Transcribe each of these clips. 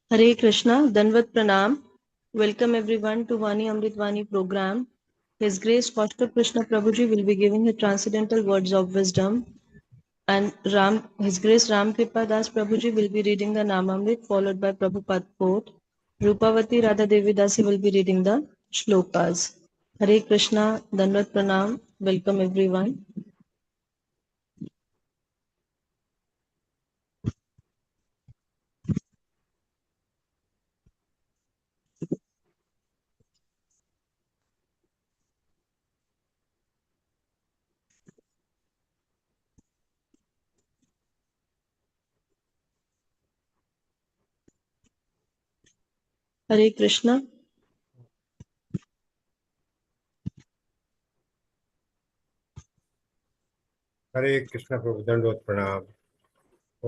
Hare Krishna, Danvat Pranam. Welcome everyone to Vani Amritvani program. His Grace Kaustubha Krishna Prabhuji will be giving his transcendental words of wisdom, and His Grace Ram Kripa Das Prabhuji will be reading the Namamrit, followed by Prabhupada quote. Rupavati Radha Devi Dasi will be reading the shlokas. Hare Krishna, Danvat Pranam. Welcome everyone. Hare Krishna. हरे कृष्ण प्रभु दंडवत प्रणाम।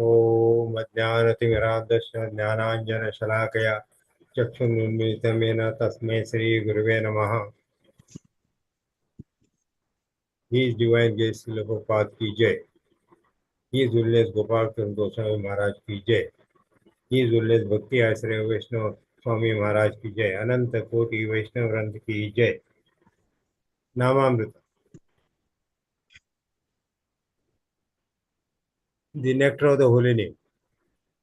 ओम अज्ञानतिमिरान्धस्य ज्ञानाञ्जनशलाकया चक्षुरुन्मीलितं येन तस्मै श्रीगुरुवे नमः। His Divine Grace Srila Prabhupada की जय। His Holiness Gopal Krishna Goswami महाराज की जय। His Holiness भक्ति आश्रय वैष्णव स्वामी महाराज की जय। अनंत कोटि वैष्णव वृंद की जय। नामामृत। The nectar of the holy name.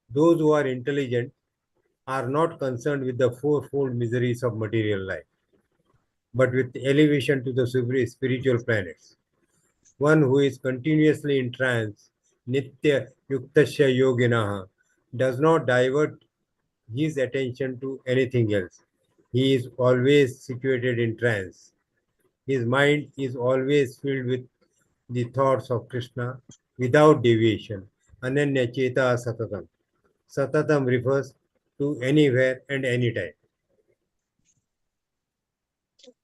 Those who are intelligent are not concerned with the fourfold miseries of material life, but with elevation to the spiritual planets. One who is continuously in trance, Nitya Yuktasya Yoginaha, does not divert his attention to anything else. He is always situated in trance. His mind is always filled with the thoughts of Krishna without deviation. Ananya Cheta Satatam. Satatam refers to anywhere and anytime.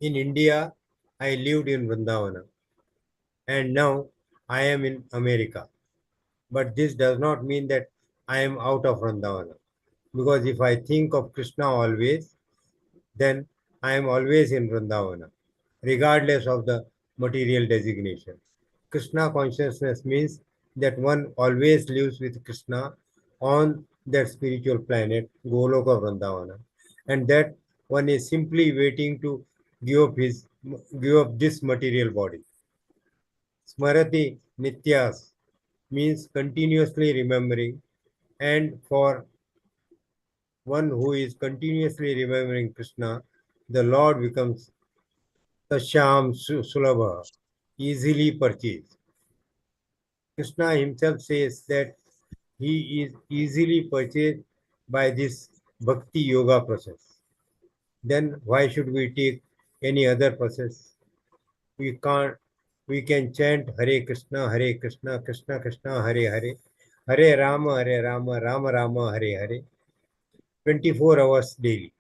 In India, I lived in Vrindavana, and now I am in America. But this does not mean that I am out of Vrindavana. Because if I think of Krishna always, then I am always in Vrindavana, regardless of the material designation. Krishna consciousness means that one always lives with Krishna on that spiritual planet, Goloka Vrindavana, and that one is simply waiting to give up this material body. Smrati Nityas means continuously remembering, and for one who is continuously remembering Krishna, the Lord becomes Tasham Sulabha, easily purchased. Krishna himself says that he is easily purchased by this bhakti yoga process. Then why should we take any other process? We can't. We can chant Hare Krishna, Krishna Krishna, Hare Hare, Hare Rama, Rama Rama, Hare Hare, 24 hours daily.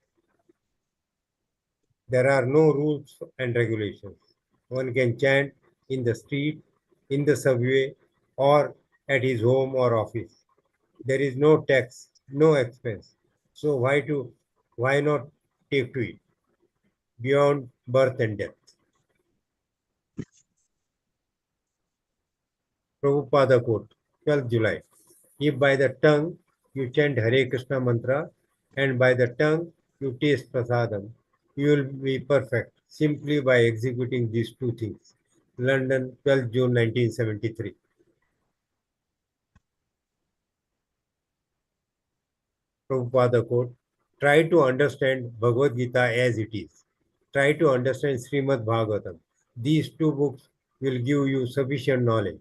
There are no rules and regulations. One can chant in the street, in the subway, or at his home or office. There is no tax, no expense. So why not take to it beyond birth and death? Prabhupada quote, 12th July. If by the tongue you chant Hare Krishna mantra and by the tongue you taste prasadam, you will be perfect simply by executing these two things. London, 12th June 1973. Prabhupada quote, try to understand Bhagavad Gita as it is. Try to understand Srimad Bhagavatam. These two books will give you sufficient knowledge,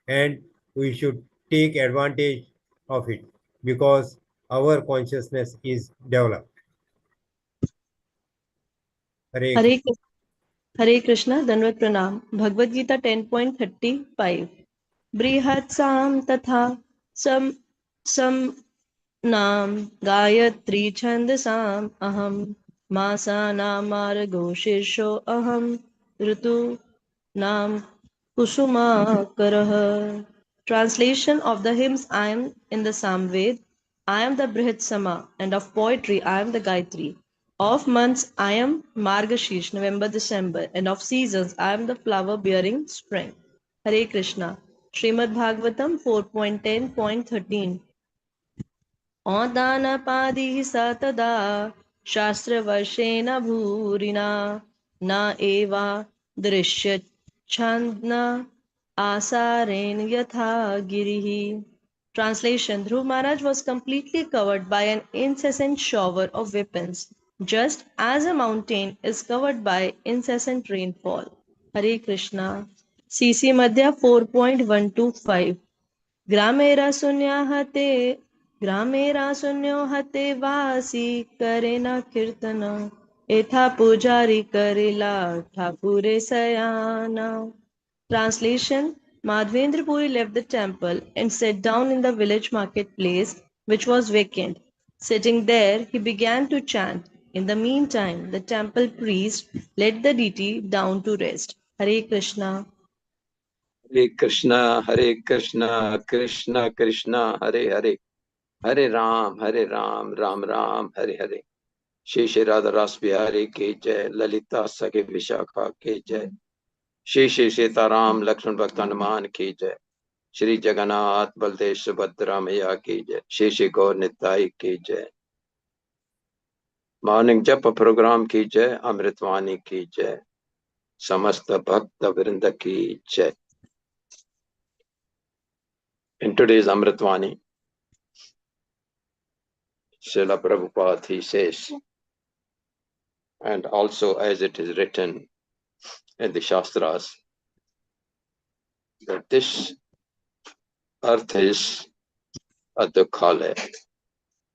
and we should take advantage of it because our consciousness is developed. Hare Hare, Krishna. Hare Krishna, Danvat Pranam. Bhagavad Gita 10.35. बृहत्सां तथा सम सम नाम गायत्री छन्दसाम् अहं मासानामार्गो शीर्षो अहं ऋतूनां kusumakarah. Translation of the hymns I am in the Samved. I am the Brihatsama, and of poetry I am the Gayatri. Of months I am Margashish, November, December, and of seasons I am the flower bearing spring. Hare Krishna. Srimad Bhagavatam 4.10.13. औदानपादिः स तदा शास्त्रवर्षेण भूरिना न एवा दृश्यच्छन्न आसारेण यथा गिरिः. Translation: Dhruv Maharaj was completely covered by an incessant shower of weapons, just as a mountain is covered by incessant rainfall. Hare Krishna. CC Madhya 4.125. ग्रामेराशून्यो हते ग्रामेराशून्यो हते वासी करे न कीर्तन एथा पुजारी करेला ठाकुरे सयाना. Translation: Madhvendra Puri left the temple and sat down in the village marketplace, which was vacant. Sitting there, he began to chant. In the meantime, the temple priest led the deity down to rest. Hare Krishna. Hare Krishna, Krishna Krishna, Hare Hare, Hare Ram, Ram Ram, Hare Hare. Shri Shri Radha Ras Bihari ki jai, Lalita Sakhi Vishakha ki jai, Shri Shri Sita Ram Lakshman Bhakt Hanuman ki jai, Shri Jagannath Baldev Subhadra Maya ki jai, Shri Shri Gaur Nitai ki jai. Morning Japa program ki jai, Amritvani ki jai, Samasta Bhakta Vrinda ki jai. In today's Amritvani, Srila Prabhupada, he says, and also as it is written in the Shastras, that this earth is a dukhalaya.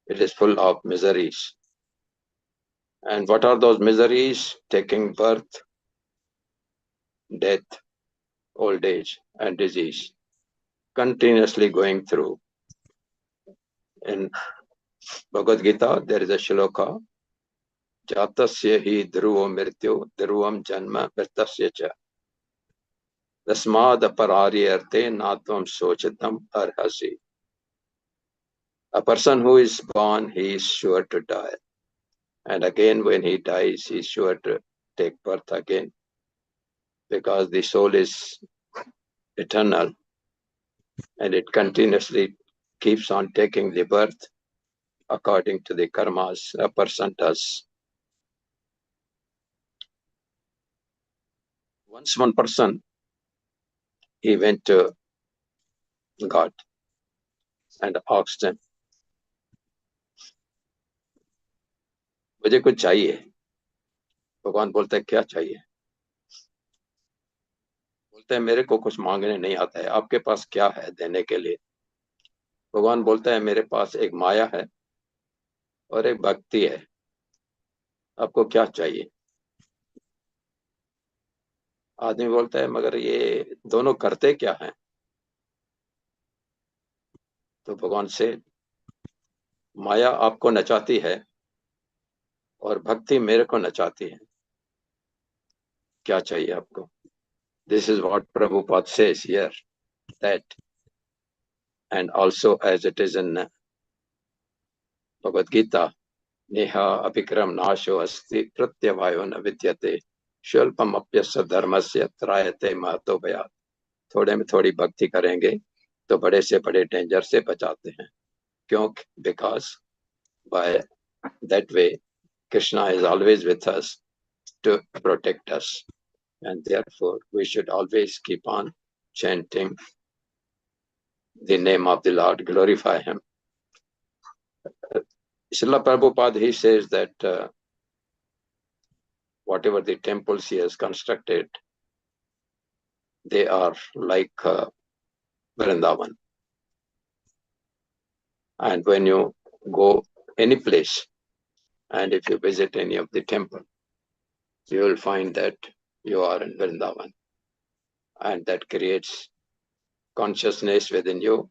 It is full of miseries. And what are those miseries? Taking birth, death, old age, and disease. Continuously going through. In Bhagavad Gita, there is a shloka, Jatasya hi dhruvo mrityu dhruvam janma mritasya cha. Tasmad pararyarte natvam sochitam arhasi. A person who is born, he is sure to die. And again, when he dies, he is sure to take birth again. Because the soul is eternal and it continuously keeps on taking the birth according to the karmas a person does. Once one person, he went to God and asked him, मुझे कुछ चाहिए. भगवान बोलता है, क्या चाहिए? बोलते हैं, मेरे को कुछ मांगने नहीं आता है. आपके पास क्या है देने के लिए? भगवान बोलता है, मेरे पास एक माया है और एक भक्ति है. आपको क्या चाहिए? आदमी बोलता है, मगर ये दोनों करते क्या हैं? तो भगवान से, माया आपको नचाती है और भक्ति मेरे को नचाती है. क्या चाहिए आपको? This is what Prabhupada says here, that, and also as it is in Bhagavad Gita, Neha apikram nasho asti pratyavayo na vidyate shulpam apyasya dharmasya trayate mahato bhayat. थोड़े में थोड़ी भक्ति करेंगे तो बड़े से बड़े डेंजर से बचाते हैं. क्यों? Because by that way Krishna is always with us to protect us, and therefore we should always keep on chanting the name of the Lord, glorify him. Srila Prabhupada, he says that whatever the temples he has constructed, they are like Vrindavan. And when you go any place, and if you visit any of the temple, you will find that you are in Vrindavan. And that creates consciousness within you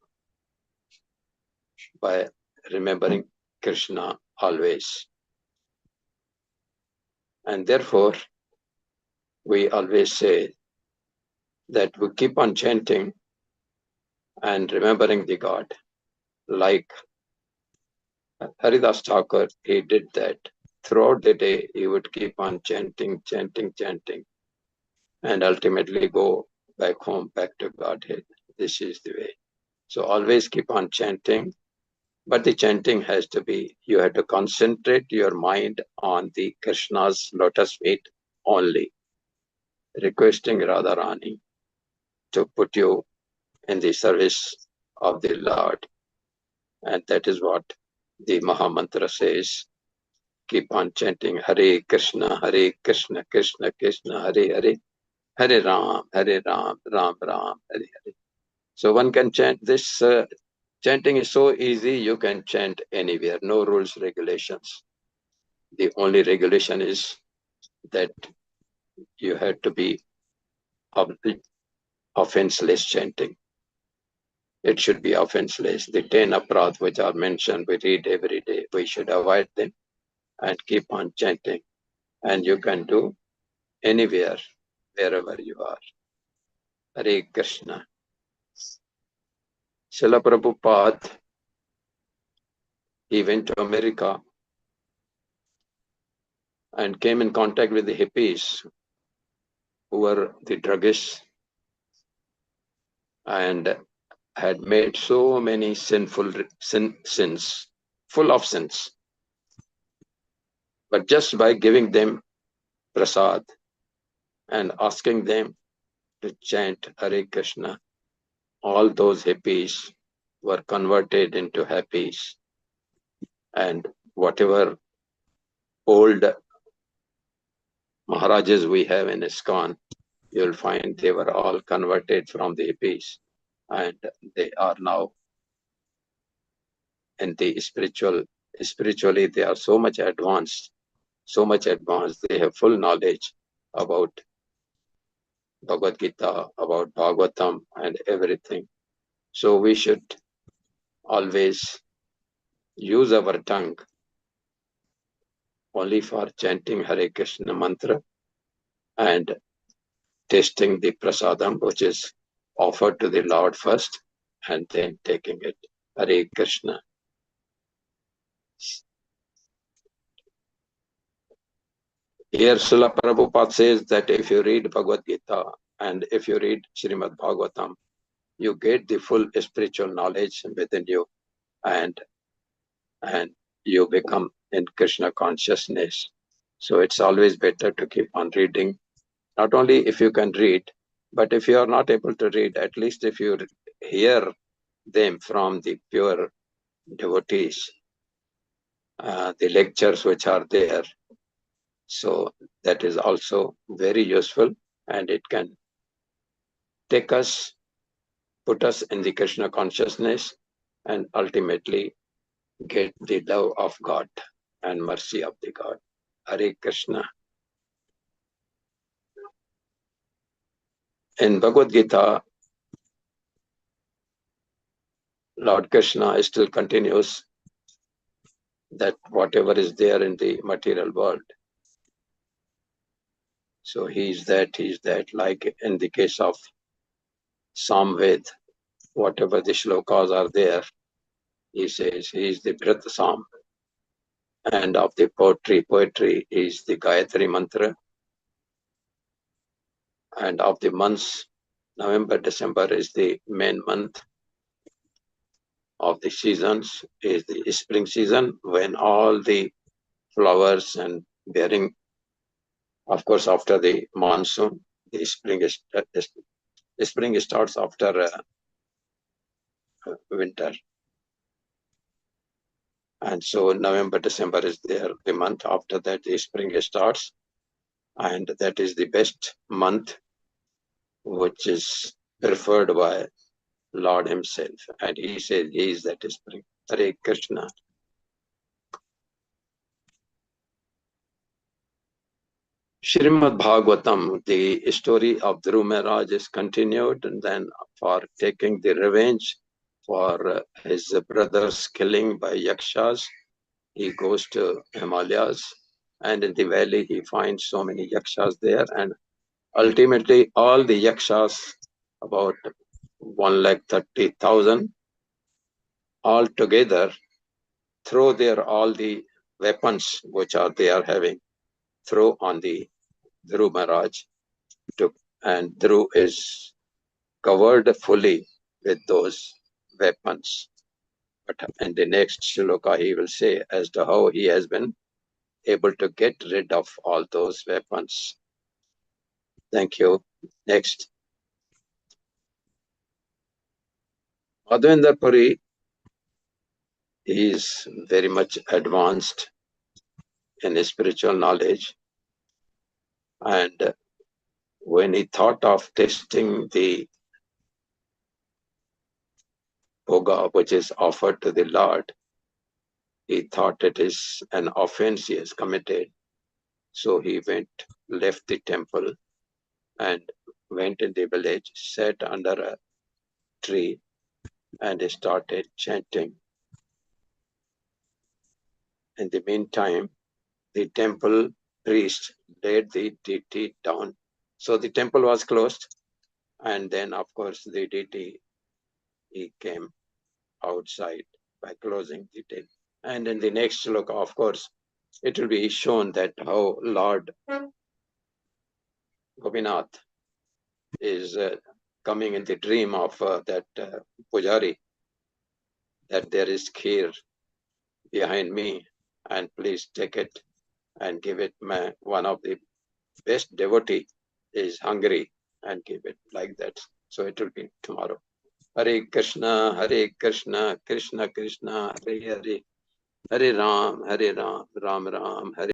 by remembering Krishna always. And therefore, we always say that we keep on chanting and remembering the God. Like Haridas Thakur, he did that. Throughout the day, he would keep on chanting, and ultimately go back home, back to Godhead. This is the way. So always keep on chanting But the chanting has to be, you have to concentrate your mind on the Krishna's lotus feet only, requesting Radharani to put you in the service of the Lord. And that is what the Mahamantra says. Keep on chanting Hare Krishna, Krishna Krishna, Hare Hare, Hare Ram, Ram Ram, Hare Hare. So one can chant this. Chanting is so easy, you can chant anywhere, no rules, regulations. The only regulation is that you have to be offenseless chanting. It should be offenseless. The 10 aparadh which are mentioned, we read every day. We should avoid them and keep on chanting. And you can do anywhere, wherever you are. Hare Krishna. Srila Prabhupada, he went to America and came in contact with the hippies who were the druggists and had made so many sinful sins, full of sins. But just by giving them prasad and asking them to chant Hare Krishna, all those hippies were converted into happies. And whatever old Maharajas we have in ISKCON, you'll find they were all converted from the hippies. And they are now in the spiritually, they are so much advanced, they have full knowledge about Bhagavad Gita, about Bhagavatam and everything. So we should always use our tongue only for chanting Hare Krishna mantra and tasting the prasadam, which is offered to the Lord first, and then taking it. Hare Krishna. Here Srila Prabhupada says that if you read Bhagavad Gita and if you read Srimad Bhagavatam, you get the full spiritual knowledge within you, and you become in Krishna consciousness. So it's always better to keep on reading. Not only if you can read, but if you are not able to read, at least if you hear them from the pure devotees, the lectures which are there. So that is also very useful, and it can take us, put us in the Krishna consciousness, and ultimately get the love of God and mercy of the God. Hare Krishna. In Bhagavad Gita, Lord Krishna still continues that whatever is there in the material world, so he's that, like in the case of Samved, whatever the shlokas are there, he says he is the Brit Sam. And of the poetry is the Gayatri Mantra. And of the months, November, December is the main month. Of the seasons is the spring season, when all the flowers and bearing, of course, after the monsoon, the spring starts after winter. And so November, December is there, the month. After that, the spring starts. And that is the best month, which is preferred by Lord himself. And he says he is that spring. Hare Krishna. Srimad Bhagavatam, the story of Dhruv Maharaj is continued, and then for taking the revenge for his brother's killing by Yakshas, he goes to Himalayas, and in the valley he finds so many Yakshas there, and ultimately all the Yakshas, about 130,000, all together throw their all the weapons which are they are having, throw on the Dhruv Maharaj, and Dhruv is covered fully with those weapons. But in the next shloka, he will say as to how he has been able to get rid of all those weapons. Thank you. Next. Madhavendra Puri is very much advanced in his spiritual knowledge, and when he thought of tasting the bhoga which is offered to the Lord, he thought it is an offense he has committed. So he left the temple and went in the village, sat under a tree and started chanting. In the meantime, the temple priest laid the deity down. So the temple was closed, and then of course the deity, he came outside by closing the temple. And in the next shloka, of course, it will be shown that how Lord Gopinath is coming in the dream of that Pujari, that there is kheer behind me, and please take it and give it. One of the best devotee is hungry, and give it like that. So it will be tomorrow. Hare Krishna, Krishna Krishna, Hare Hare, Hare Ram, Ram Ram, Hare